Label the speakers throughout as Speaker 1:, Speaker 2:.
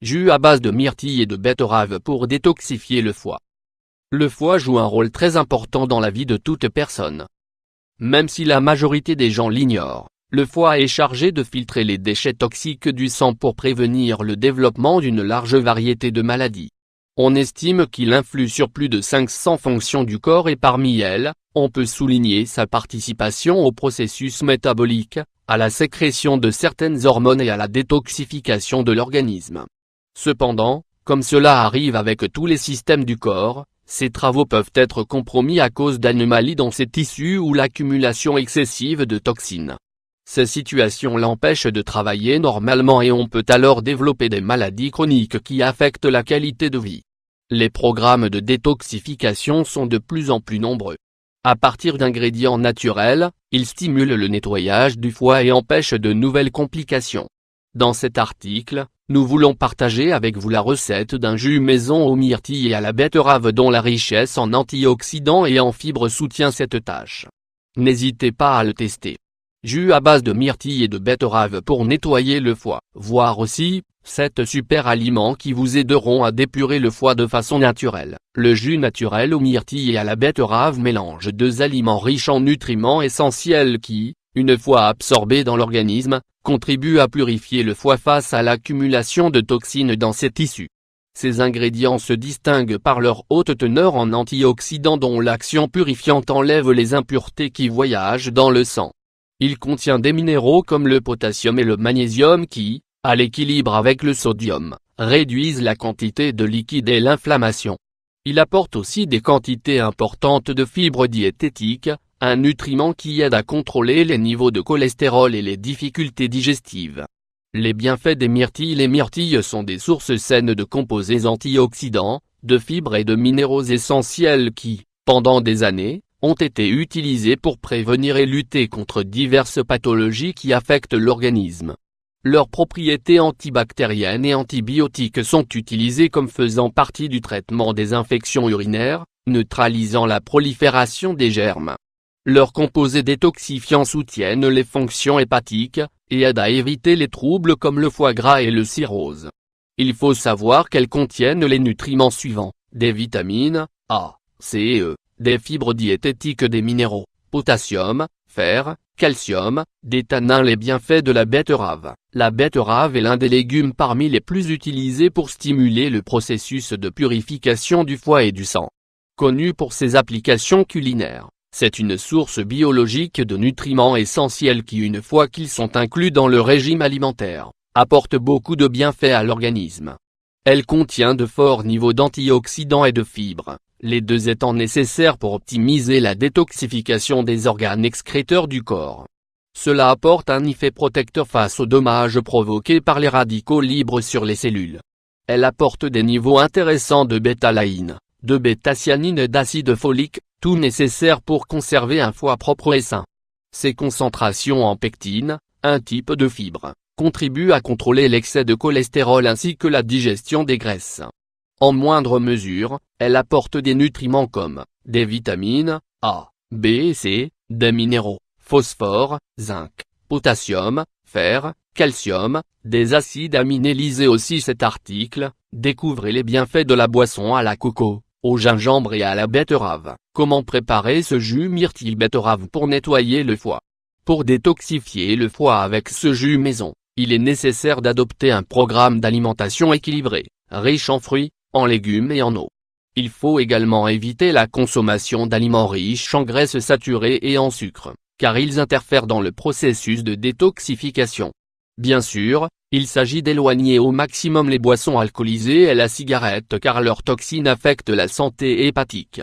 Speaker 1: Jus à base de myrtille et de betterave pour détoxifier le foie. Le foie joue un rôle très important dans la vie de toute personne. Même si la majorité des gens l'ignorent, le foie est chargé de filtrer les déchets toxiques du sang pour prévenir le développement d'une large variété de maladies. On estime qu'il influe sur plus de 500 fonctions du corps et parmi elles, on peut souligner sa participation au processus métabolique, à la sécrétion de certaines hormones et à la détoxification de l'organisme. Cependant, comme cela arrive avec tous les systèmes du corps, ces travaux peuvent être compromis à cause d'anomalies dans ces tissus ou l'accumulation excessive de toxines. Ces situations l'empêchent de travailler normalement et on peut alors développer des maladies chroniques qui affectent la qualité de vie. Les programmes de détoxification sont de plus en plus nombreux. À partir d'ingrédients naturels, ils stimulent le nettoyage du foie et empêchent de nouvelles complications. Dans cet article, nous voulons partager avec vous la recette d'un jus maison aux myrtilles et à la betterave dont la richesse en antioxydants et en fibres soutient cette tâche. N'hésitez pas à le tester. Jus à base de myrtille et de betterave pour nettoyer le foie. Voir aussi, 7 super aliments qui vous aideront à dépurer le foie de façon naturelle. Le jus naturel aux myrtilles et à la betterave mélange 2 aliments riches en nutriments essentiels qui, une fois absorbés dans l'organisme, contribuent à purifier le foie face à l'accumulation de toxines dans ses tissus. Ces ingrédients se distinguent par leur haute teneur en antioxydants dont l'action purifiante enlève les impuretés qui voyagent dans le sang. Il contient des minéraux comme le potassium et le magnésium qui, à l'équilibre avec le sodium, réduisent la quantité de liquide et l'inflammation. Il apporte aussi des quantités importantes de fibres diététiques, un nutriment qui aide à contrôler les niveaux de cholestérol et les difficultés digestives. Les bienfaits des myrtilles. Les myrtilles sont des sources saines de composés antioxydants, de fibres et de minéraux essentiels qui, pendant des années, ont été utilisés pour prévenir et lutter contre diverses pathologies qui affectent l'organisme. Leurs propriétés antibactériennes et antibiotiques sont utilisées comme faisant partie du traitement des infections urinaires, neutralisant la prolifération des germes. Leurs composés détoxifiants soutiennent les fonctions hépatiques, et aident à éviter les troubles comme le foie gras et le cirrhose. Il faut savoir qu'elles contiennent les nutriments suivants, des vitamines, A, C et E, des fibres diététiques, des minéraux, potassium, fer, calcium, des tanins. Les bienfaits de la betterave. La betterave est l'un des légumes parmi les plus utilisés pour stimuler le processus de purification du foie et du sang. Connue pour ses applications culinaires, c'est une source biologique de nutriments essentiels qui, une fois qu'ils sont inclus dans le régime alimentaire, apportent beaucoup de bienfaits à l'organisme. Elle contient de forts niveaux d'antioxydants et de fibres, les deux étant nécessaires pour optimiser la détoxification des organes excréteurs du corps. Cela apporte un effet protecteur face aux dommages provoqués par les radicaux libres sur les cellules. Elle apporte des niveaux intéressants de bêta-alanine, de bêta-cyanine et d'acide folique, tout nécessaire pour conserver un foie propre et sain. Ces concentrations en pectine, un type de fibre, contribuent à contrôler l'excès de cholestérol ainsi que la digestion des graisses. En moindre mesure, elle apporte des nutriments comme des vitamines A, B et C, des minéraux, phosphore, zinc, potassium, fer, calcium, des acides aminés. Lisez aussi cet article, découvrez les bienfaits de la boisson à la coco, au gingembre et à la betterave. Comment préparer ce jus myrtille betterave pour nettoyer le foie? Pour détoxifier le foie avec ce jus maison, il est nécessaire d'adopter un programme d'alimentation équilibré, riche en fruits, en légumes et en eau. Il faut également éviter la consommation d'aliments riches en graisses saturées et en sucre, car ils interfèrent dans le processus de détoxification. Bien sûr, il s'agit d'éloigner au maximum les boissons alcoolisées et la cigarette car leurs toxines affectent la santé hépatique.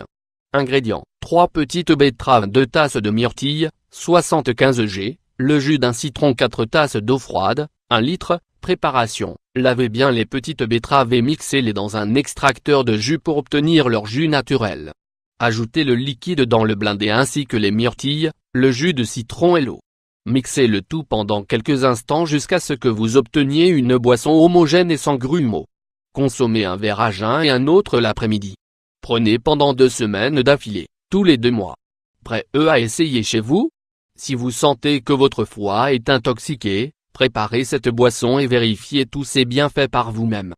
Speaker 1: Ingrédients: 3 petites betteraves, 2 tasses de myrtille, 75 g, le jus d'un citron, 4 tasses d'eau froide, 1 litre. Préparation: lavez bien les petites betteraves et mixez-les dans un extracteur de jus pour obtenir leur jus naturel. Ajoutez le liquide dans le blendé ainsi que les myrtilles, le jus de citron et l'eau. Mixez le tout pendant quelques instants jusqu'à ce que vous obteniez une boisson homogène et sans grumeaux. Consommez un verre à jeun et un autre l'après-midi. Prenez pendant 2 semaines d'affilée, tous les 2 mois. Prêt à essayer chez vous? Si vous sentez que votre foie est intoxiqué, préparez cette boisson et vérifiez tous ses bienfaits par vous-même.